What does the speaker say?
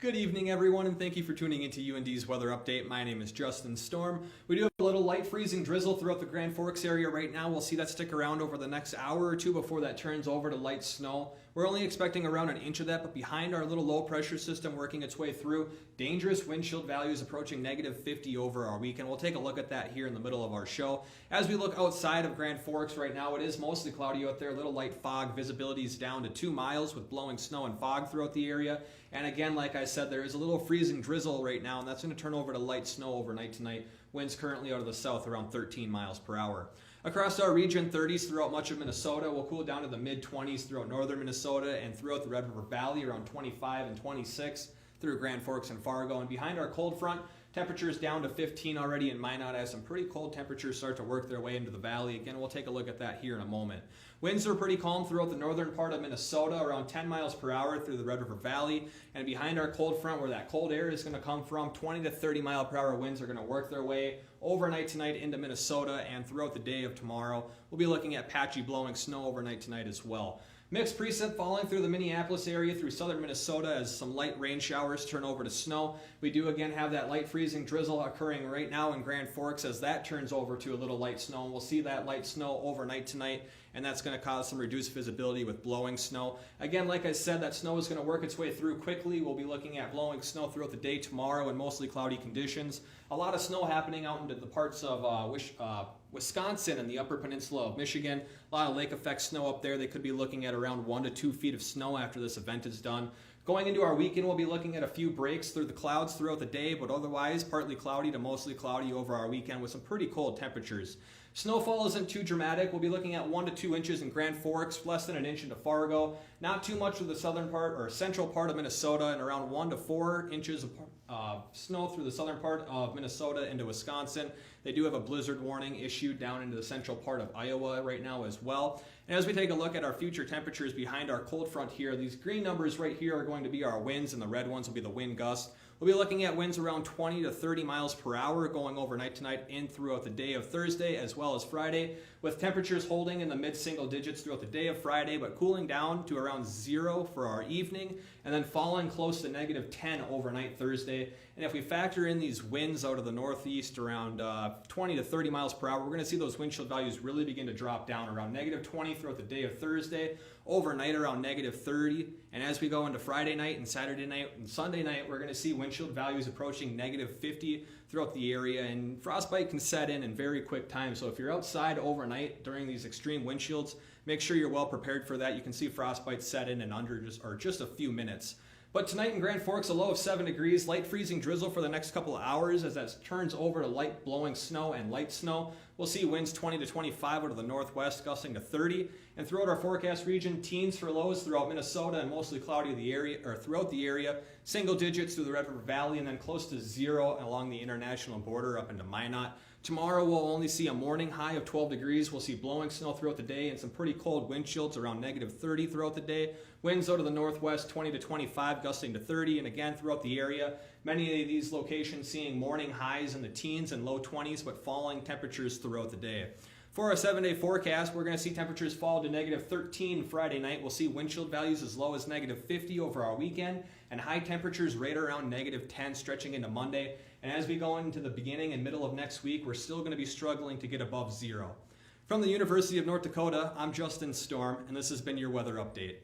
Good evening, everyone, and thank you for tuning into UND's weather update. My name is Justin Storm. We do have a little light freezing drizzle throughout the Grand Forks area right now. We'll see that stick around over the next hour or two before that turns over to light snow. We're only expecting around an inch of that, but behind our little low pressure system working its way through, dangerous wind chill values approaching negative 50 over our weekend. We'll take a look at that here in the middle of our show. As we look outside of Grand Forks right now, it is mostly cloudy out there, a little light fog. Visibility is down to 2 miles with blowing snow and fog throughout the area. And again, like I said, there is a little freezing drizzle right now, and that's going to turn over to light snow overnight tonight. Winds currently out of the south around 13 miles per hour. Across our region, 30s throughout much of Minnesota. We'll cool down to the mid-20s throughout northern Minnesota and throughout the Red River Valley, around 25 and 26 through Grand Forks and Fargo. And behind our cold front, temperatures down to 15 already in Minot as some pretty cold temperatures start to work their way into the valley. Again, we'll take a look at that here in a moment. Winds are pretty calm throughout the northern part of Minnesota, around 10 miles per hour through the Red River Valley. And behind our cold front, where that cold air is going to come from, 20 to 30 mile per hour winds are going to work their way overnight tonight into Minnesota, and throughout the day of tomorrow, we'll be looking at patchy blowing snow overnight tonight as well. Mixed precip falling through the Minneapolis area through southern Minnesota as some light rain showers turn over to snow. We do again have that light freezing drizzle occurring right now in Grand Forks as that turns over to a little light snow. And we'll see that light snow overnight tonight, and that's going to cause some reduced visibility with blowing snow. Again, like I said, that snow is going to work its way through quickly. We'll be looking at blowing snow throughout the day tomorrow in mostly cloudy conditions. A lot of snow happening out into the parts of Wisconsin and the upper peninsula of Michigan. A lot of lake effect snow up there. They could be looking at around 1 to 2 feet of snow after this event is done. Going into our weekend, we'll be looking at a few breaks through the clouds throughout the day, but otherwise partly cloudy to mostly cloudy over our weekend with some pretty cold temperatures. Snowfall isn't too dramatic. We'll be looking at 1 to 2 inches in Grand Forks, less than an inch into Fargo. Not too much for the southern part or central part of Minnesota, and around 1 to 4 inches of snow through the southern part of Minnesota into Wisconsin. They do have a blizzard warning issued down into the central part of Iowa right now as well. And as we take a look at our future temperatures behind our cold front here, these green numbers right here are going to be our winds, and the red ones will be the wind gusts. We'll be looking at winds around 20 to 30 miles per hour going overnight tonight and throughout the day of Thursday as well as Friday, with temperatures holding in the mid-single digits throughout the day of Friday, but cooling down to around 0 for our evening, and then falling close to negative 10 overnight Thursday. And if we factor in these winds out of the northeast around 20 to 30 miles per hour, we're going to see those wind chill values really begin to drop down around negative 20 throughout the day of Thursday, overnight around negative 30. And as we go into Friday night and Saturday night and Sunday night, we're going to see wind chill values approaching negative 50 throughout the area, and frostbite can set in very quick time. So if you're outside overnight during these extreme wind chills, make sure you're well prepared for that. You can see frostbite set in under just a few minutes. But tonight in Grand Forks, a low of 7 degrees, light freezing drizzle for the next couple of hours as that turns over to light blowing snow and light snow. We'll see winds 20 to 25 out of the northwest, gusting to 30. And throughout our forecast region, teens for lows throughout Minnesota and mostly cloudy throughout the area. Single digits through the Red River Valley, and then close to 0 along the international border up into Minot. Tomorrow we'll only see a morning high of 12 degrees. We'll see blowing snow throughout the day and some pretty cold wind chills around negative 30 throughout the day. Winds out of the northwest 20 to 25, gusting to 30. And again, throughout the area, many of these locations seeing morning highs in the teens and low 20s, but falling temperatures throughout the day. For our 7-day forecast, we're going to see temperatures fall to negative 13 Friday night. We'll see wind chill values as low as negative 50 over our weekend, and high temperatures right around negative 10 stretching into Monday. And as we go into the beginning and middle of next week, we're still going to be struggling to get above 0. From the University of North Dakota, I'm Justin Storm, and this has been your weather update.